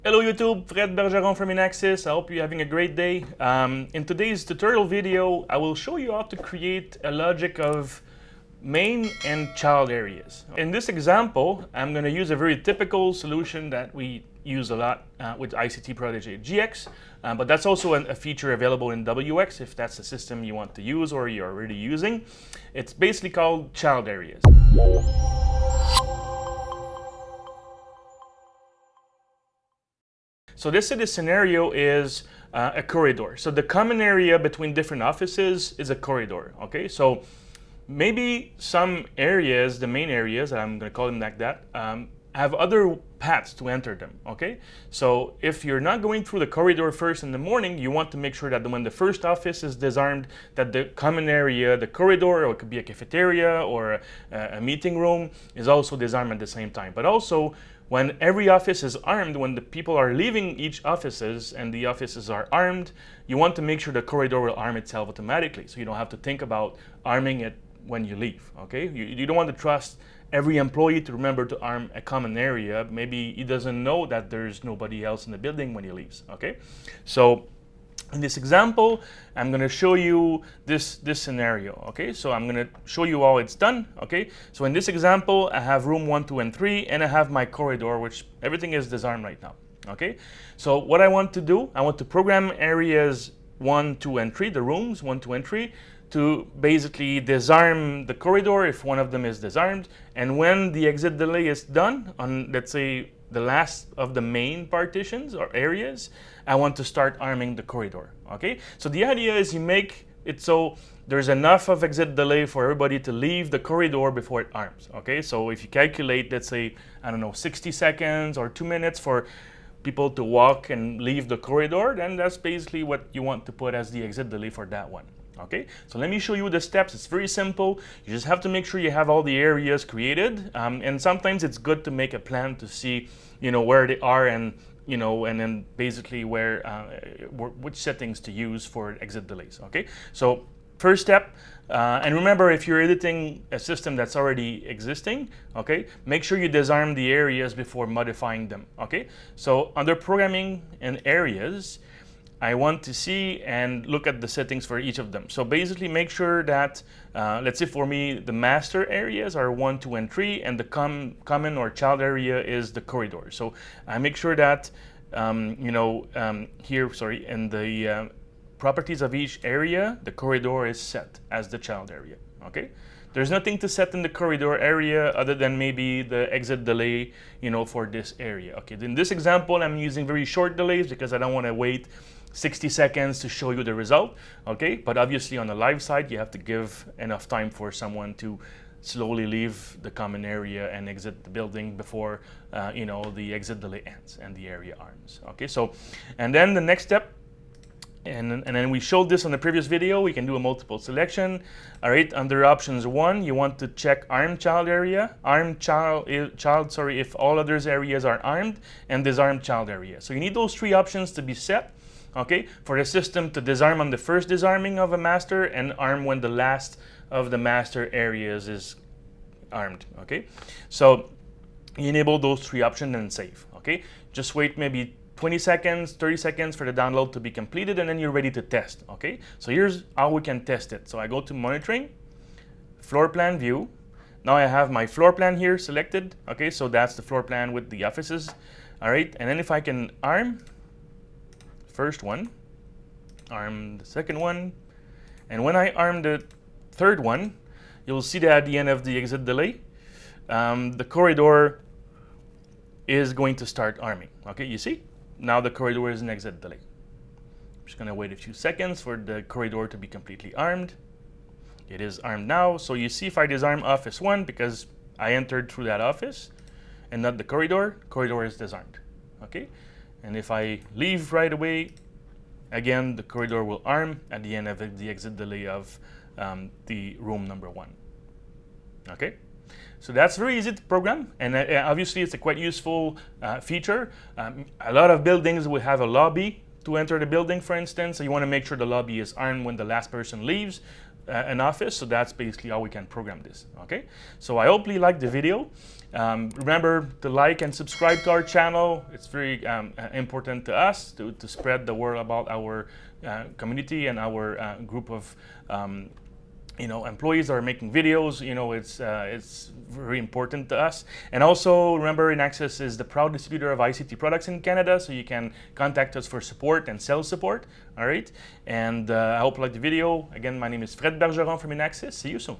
Hello YouTube, Fred Bergeron from Inaxsys. I hope you're having a great day. In today's tutorial video, I will show you how to create a logic of main and child areas. In this example, I'm going to use a very typical solution that we use a lot with ICT Protege GX, but that's also a feature available in WX if that's the system you want to use or you're already using. It's basically called child areas. So this scenario is a corridor. So the common area between different offices is a corridor, okay? So maybe some areas, the main areas, I'm gonna call them like that, have other paths to enter them, okay? So if you're not going through the corridor first in the morning, you want to make sure that when the first office is disarmed, that the common area, the corridor, or it could be a cafeteria or a meeting room, is also disarmed at the same time. But also, when every office is armed, when the people are leaving each offices and the offices are armed, you want to make sure the corridor will arm itself automatically. So you don't have to think about arming it when you leave, okay? You don't want to trust every employee to remember to arm a common area. Maybe he doesn't know that there's nobody else in the building when he leaves, okay? So in this example, I'm going to show you this scenario, okay? So I'm going to show you how it's done, okay? So in this example, I have room 1, 2, and 3, and I have my corridor, which everything is disarmed right now, okay? So what I want to do, I want to program areas 1, 2, and 3, the rooms 1, 2, and 3, to basically disarm the corridor if one of them is disarmed. And when the exit delay is done on, let's say, the last of the main partitions or areas, I want to start arming the corridor, okay? So the idea is you make it so there's enough of exit delay for everybody to leave the corridor before it arms, okay? So if you calculate, let's say, I don't know, 60 seconds or 2 minutes for people to walk and leave the corridor, then that's basically what you want to put as the exit delay for that one. Okay, so let me show you the steps. It's very simple. You just have to make sure you have all the areas created, and sometimes it's good to make a plan to see, where they are, and and then basically which settings to use for exit delays. Okay, so first step, and remember, if you're editing a system that's already existing, okay, make sure you disarm the areas before modifying them. Okay, so under programming and areas, I want to see and look at the settings for each of them. So basically make sure that, let's say for me, the master areas are 1, 2, and 3, and the common or child area is the corridor. So I make sure that, here, sorry, in the properties of each area, the corridor is set as the child area, okay? There's nothing to set in the corridor area other than maybe the exit delay, for this area. Okay, in this example, I'm using very short delays because I don't want to wait 60 seconds to show you the result, okay? But obviously on the live side, you have to give enough time for someone to slowly leave the common area and exit the building before, the exit delay ends and the area arms, okay? So, and then the next step, and then we showed this on the previous video, we can do a multiple selection. All right, under options 1, you want to check armed child area, armed child, if all others areas are armed, and disarmed child area. So you need those 3 options to be set, okay, for the system to disarm on the first disarming of a master and arm when the last of the master areas is armed, okay? So you enable those 3 options and save, okay? Just wait maybe 20 seconds, 30 seconds for the download to be completed, and then you're ready to test, okay? So here's how we can test it. So I go to monitoring, floor plan view. Now I have my floor plan here selected, okay? So that's the floor plan with the offices, all right? And then if I can arm first one, arm the second one, and when I arm the third one, you'll see that at the end of the exit delay, the corridor is going to start arming, okay? You see? Now the corridor is an exit delay. I'm just gonna wait a few seconds for the corridor to be completely armed. It is armed now, so you see if I disarm office 1, because I entered through that office and not the corridor is disarmed, okay? And if I leave right away, again, the corridor will arm at the end of the exit delay of the room number 1, okay? So that's very easy to program, and obviously it's a quite useful feature. A lot of buildings will have a lobby to enter the building, for instance, so you want to make sure the lobby is armed when the last person leaves an office, so that's basically how we can program this, okay? So I hope you liked the video. Remember to like and subscribe to our channel. It's very important to us to spread the word about our community and our group of employees that are making videos. It's very important to us. And also remember, Inaxsys is the proud distributor of ICT products in Canada, so you can contact us for support and sales support. All right. And I hope you liked the video. Again, my name is Fred Bergeron from Inaxsys. See you soon.